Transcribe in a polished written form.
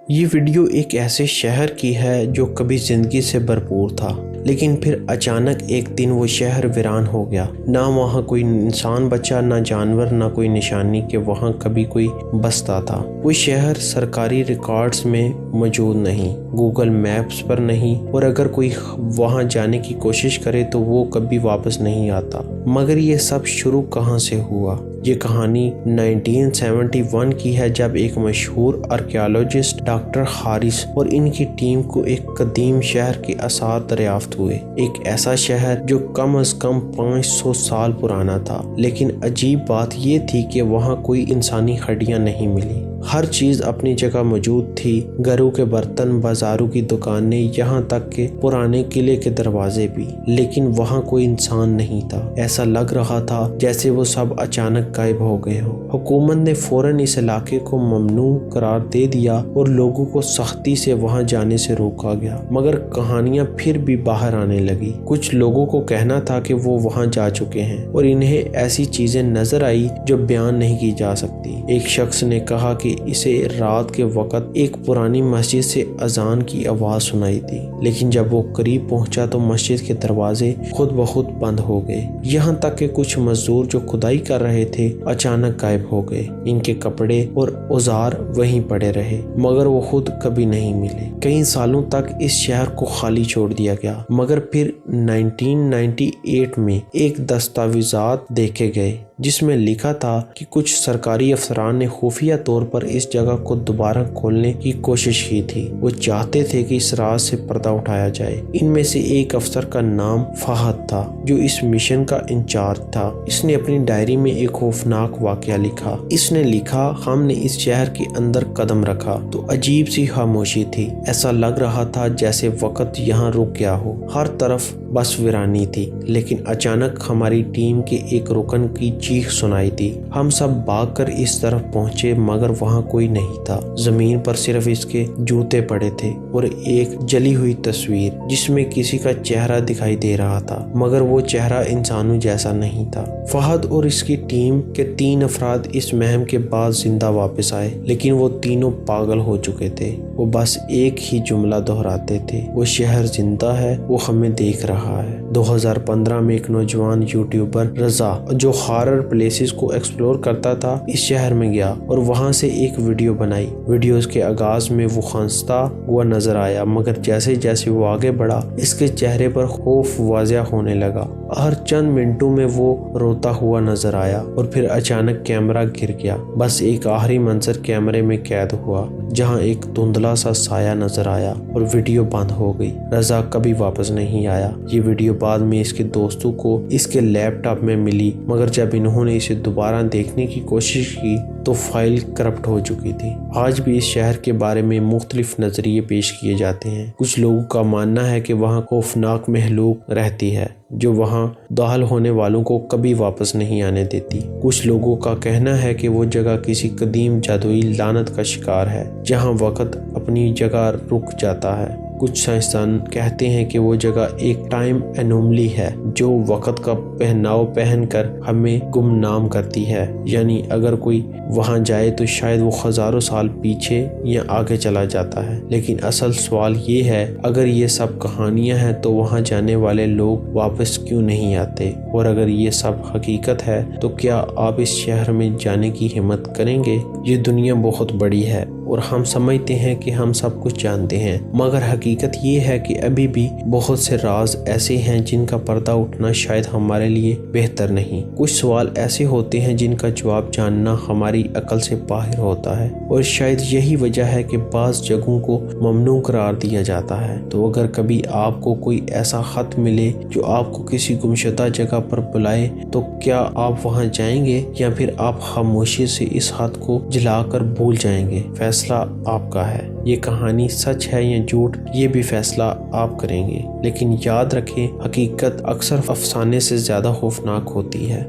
یہ ویڈیو ایک ایسے شہر کی ہے جو کبھی زندگی سے بھرپور تھا، لیکن پھر اچانک ایک دن وہ شہر ویران ہو گیا۔ نہ وہاں کوئی انسان بچا، نہ جانور، نہ کوئی نشانی کہ وہاں کبھی کوئی بستا تھا۔ وہ شہر سرکاری ریکارڈز میں موجود نہیں، گوگل میپس پر نہیں، اور اگر کوئی وہاں جانے کی کوشش کرے تو وہ کبھی واپس نہیں آتا۔ مگر یہ سب شروع کہاں سے ہوا؟ یہ کہانی 1971 کی ہے، جب ایک مشہور آرکیالوجسٹ ڈاکٹر ہارس اور ان کی ٹیم کو ایک قدیم شہر کے آثار دریافت ہوئے۔ ایک ایسا شہر جو کم از کم 500 سال پرانا تھا، لیکن عجیب بات یہ تھی کہ وہاں کوئی انسانی ہڈیاں نہیں ملی۔ ہر چیز اپنی جگہ موجود تھی، گھروں کے برتن، بازاروں کی دکانیں، یہاں تک کہ پرانے قلعے کے دروازے بھی، لیکن وہاں کوئی انسان نہیں تھا۔ ایسا لگ رہا تھا جیسے وہ سب اچانک غائب ہو گئے ہوں۔ حکومت نے فوراً اس علاقے کو ممنوع قرار دے دیا اور لوگوں کو سختی سے وہاں جانے سے روکا گیا، مگر کہانیاں پھر بھی باہر آنے لگی۔ کچھ لوگوں کو کہنا تھا کہ وہ وہاں جا چکے ہیں اور انہیں ایسی چیزیں نظر آئی جو بیان نہیں کی جا سکتی۔ ایک شخص نے کہا کہ اسے رات کے وقت ایک پرانی مسجد سے اذان کی آواز سنائی دی، لیکن جب وہ قریب پہنچا تو مسجد کے دروازے خود بخود بند ہو گئے۔ یہاں تک کہ کچھ مزدور جو کھدائی کر رہے تھے اچانک غائب ہو گئے۔ ان کے کپڑے اور اوزار وہیں پڑے رہے، مگر وہ خود کبھی نہیں ملے۔ کئی سالوں تک اس شہر کو خالی چھوڑ دیا گیا، مگر پھر 1998 میں ایک دستاویزات دیکھے گئے جس میں لکھا تھا کہ کچھ سرکاری افسران نے خفیہ طور پر اس جگہ کو دوبارہ کھولنے کی کوشش کی تھی۔ وہ چاہتے تھے کہ اس راز سے پردہ اٹھایا جائے۔ ان میں سے ایک افسر کا نام فہد تھا جو اس مشن کا انچارج تھا۔ اس نے اپنی ڈائری میں ایک خوفناک واقعہ لکھا۔ اس نے لکھا، ہم نے اس شہر کے اندر قدم رکھا تو عجیب سی خاموشی تھی۔ ایسا لگ رہا تھا جیسے وقت یہاں رک گیا ہو، ہر طرف بس ویرانی تھی۔ لیکن اچانک ہماری ٹیم کے ایک رکن کی چیخ سنائی دی۔ ہم سب بھاگ کر اس طرف پہنچے، مگر وہاں کوئی نہیں تھا۔ زمین پر صرف اس کے جوتے پڑے تھے اور ایک جلی ہوئی تصویر جس میں کسی کا چہرہ دکھائی دے رہا تھا، مگر وہ چہرہ انسانوں جیسا نہیں تھا۔ فہد اور اس کی ٹیم کے 3 افراد اس مہم کے بعد زندہ واپس آئے، لیکن وہ تینوں پاگل ہو چکے تھے۔ وہ بس ایک ہی جملہ دہراتے تھے، وہ شہر زندہ ہے، وہ ہمیں دیکھ رہا ہے۔ 2015 میں ایک نوجوان یوٹیوبر رضا جو ہارر پلیسز کو ایکسپلور کرتا تھا اس شہر میں گیا اور وہاں سے ایک ویڈیو بنائی۔ ویڈیوز کے آغاز میں وہ خنستا ہوا نظر آیا، مگر جیسے جیسے وہ آگے بڑھا اس کے چہرے پر خوف واضح ہونے لگا۔ ہر چند منٹوں میں وہ روتا ہوا نظر آیا اور پھر اچانک کیمرہ گر گیا۔ بس ایک آخری منظر کیمرے میں قید ہوا جہاں ایک دھندلا سا سایہ نظر آیا اور ویڈیو بند ہو گئی۔ رضا کبھی واپس نہیں آیا۔ یہ ویڈیو بعد میں اس کے دوستوں کو اس کے لیپ ٹاپ میں ملی، مگر جب انہوں نے اسے دوبارہ دیکھنے کی کوشش کی تو فائل کرپٹ ہو چکی تھی۔ آج بھی اس شہر کے بارے میں مختلف نظریے پیش کیے جاتے ہیں۔ کچھ لوگوں کا ماننا ہے کہ وہاں خوفناک مخلوق رہتی ہے جو وہاں داخل ہونے والوں کو کبھی واپس نہیں آنے دیتی۔ کچھ لوگوں کا کہنا ہے کہ وہ جگہ کسی قدیم جادوئی لعنت کا شکار ہے جہاں وقت اپنی جگہ رک جاتا ہے۔ کچھ سائنسدان کہتے ہیں کہ وہ جگہ ایک ٹائم انوملی ہے جو وقت کا پہناؤ پہن کر ہمیں گمنام کرتی ہے، یعنی اگر کوئی وہاں جائے تو شاید وہ ہزاروں سال پیچھے یا آگے چلا جاتا ہے۔ لیکن اصل سوال یہ ہے، اگر یہ سب کہانیاں ہیں تو وہاں جانے والے لوگ واپس کیوں نہیں آتے؟ اور اگر یہ سب حقیقت ہے تو کیا آپ اس شہر میں جانے کی ہمت کریں گے؟ یہ دنیا بہت بڑی ہے اور ہم سمجھتے ہیں کہ ہم سب کچھ جانتے ہیں، مگر حقیقت یہ ہے کہ ابھی بھی بہت سے راز ایسے ہیں جن کا پردہ اٹھنا شاید ہمارے لیے بہتر نہیں۔ کچھ سوال ایسے ہوتے ہیں جن کا جواب جاننا ہماری عقل سے باہر ہوتا ہے، اور شاید یہی وجہ ہے کہ بعض جگہوں کو ممنوع قرار دیا جاتا ہے۔ تو اگر کبھی آپ کو کوئی ایسا خط ملے جو آپ کو کسی گمشدہ جگہ پر بلائے تو کیا آپ وہاں جائیں گے یا پھر آپ خاموشی سے اس خط کو جلا کر بھول جائیں گے؟ فیصلہ آپ کا ہے۔ یہ کہانی سچ ہے یا جھوٹ، یہ بھی فیصلہ آپ کریں گے، لیکن یاد رکھیں حقیقت اکثر افسانے سے زیادہ خوفناک ہوتی ہے۔